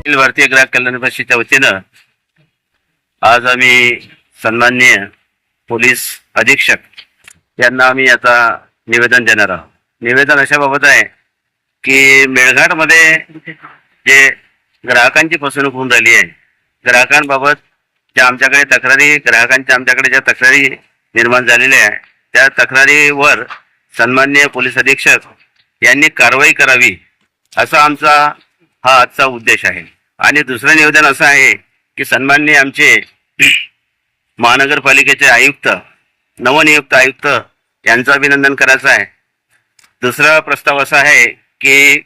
अखिल भारतीय ग्राहक कल्याण परिषदेच्या वतीनं आज आम्ही सन्माननीय पोलीस अधीक्षक यांना आम्ही आता निवेदन देणार आहोत। निवेदन अशा बाबत आहे की मेळघाटमध्ये जे ग्राहकांची फसवणूक होऊन राहिली आहे, ग्राहकांबाबत ज्या आमच्याकडे तक्रारी ग्राहकांच्या आमच्याकडे ज्या तक्रारी निर्माण झालेल्या आहे त्या तक्रारीवर सन्माननीय पोलीस अधीक्षक यांनी कारवाई करावी असा आमचा हा आजचा उद्देश आहे। आणि दुसरं निवेदन असं आहे की सन्माननीय आमचे महानगरपालिकेचे आयुक्त नवनियुक्त आयुक्त यांचं अभिनंदन करायचं आहे। दुसरा प्रस्ताव असा आहे की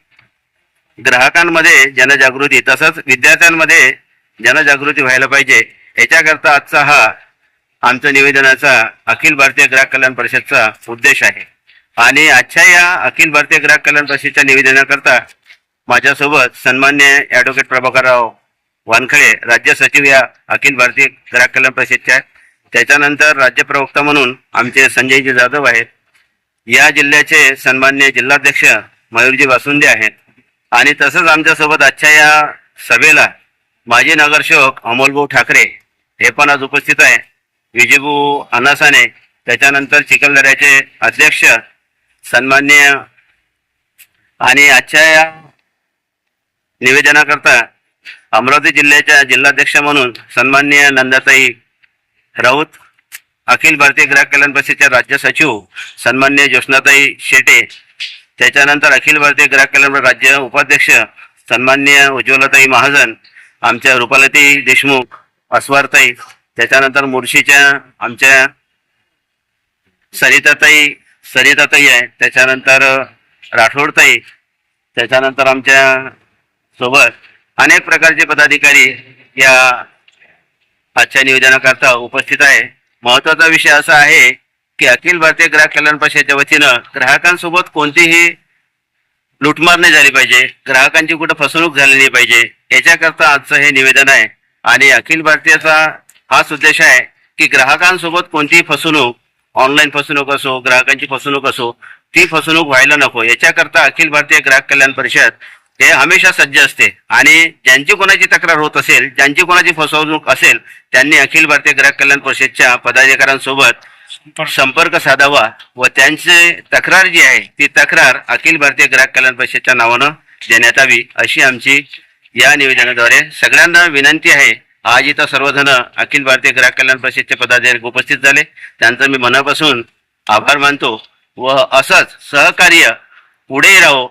ग्राहकांमध्ये जनजागृती तसंच विद्यार्थ्यांमध्ये जनजागृती व्हायला पाहिजे, याच्याकरता आजचा हा आमच्या निवेदनाचा अखिल भारतीय ग्राहक कल्याण परिषदचा उद्देश आहे। आणि आजच्या या अखिल भारतीय ग्राहक कल्याण परिषदेच्या निवेदनाकरता माझ्यासोबत सन्मान्य ॲडव्होकेट प्रभाकरराव वानखळे राज्य सचिव या अखिल भारतीय ग्राहक कल्याण परिषदच्या, त्याच्यानंतर राज्य प्रवक्ता म्हणून आमचे संजयजी जाधव आहेत, या जिल्ह्याचे सन्मान्य जिल्हाध्यक्ष मयूरजी वासुंदे आहेत, आणि तसंच आमच्यासोबत आजच्या या सभेला माजी नगरसेवक अमोलभाऊ ठाकरे हे पण आज उपस्थित आहे, विजयभाऊ अनासाने, त्याच्यानंतर चिखलदऱ्याचे अध्यक्ष सन्मान्य, आणि आजच्या या निवेदनाकरता अमरावती जिल्ह्याच्या जिल्हाध्यक्ष म्हणून सन्मान्य नंदाताई राऊत, अखिल भारतीय ग्राहक कल्याण परिषदेच्या राज्य सचिव सन्मान्य ज्योत्स्नाताई शेटे, त्याच्यानंतर अखिल भारतीय ग्राहक कल्याण राज्य उपाध्यक्ष सन्मान्य उज्ज्वलाताई महाजन, आमच्या रुपालाताई देशमुख, अस्वारताई, त्याच्यानंतर मुर्शीच्या आमच्या सरिताताई आहे, त्याच्यानंतर राठोडताई, त्याच्यानंतर आमच्या सोबत अनेक प्रकारचे पदाधिकारी या आजच्या निवेदनाकरता उपस्थित आहे। महत्वाचा विषय असा आहे की अखिल भारतीय ग्राहक कल्याण परिषदेच्या वतीनं ग्राहकांसोबत कोणतीही लुटमार नाही झाली पाहिजे, ग्राहकांची कुठं फसवणूक झाली नाही पाहिजे, याच्याकरता आजचं हे निवेदन आहे। आणि अखिल भारतीयचा हाच उद्देश आहे की ग्राहकांसोबत कोणतीही फसवणूक, ऑनलाईन फसवणूक असो, ग्राहकांची फसवणूक असो, ती फसवणूक व्हायला नको, याच्याकरता अखिल भारतीय ग्राहक कल्याण परिषद हे हमेशा सज्ज असते। आणि ज्यांची कोणाची तक्रार होत असेल, ज्यांची कोणाची फसवणूक असेल, त्यांनी अखिल भारतीय ग्राहक कल्याण परिषदच्या पदाधिकाऱ्यांसोबत संपर्क साधावा व त्यांची तक्रार जी आहे ती तक्रार अखिल भारतीय ग्राहक कल्याण परिषदच्या नावानं देण्यात यावी, अशी आमची या निवेदनाद्वारे सगळ्यांना विनंती आहे। आज इथं सर्वजण अखिल भारतीय ग्राहक कल्याण परिषदचे पदाधिकारी उपस्थित झाले, त्यांचं मी मनापासून आभार मानतो व असंच सहकार्य पुढे राहो।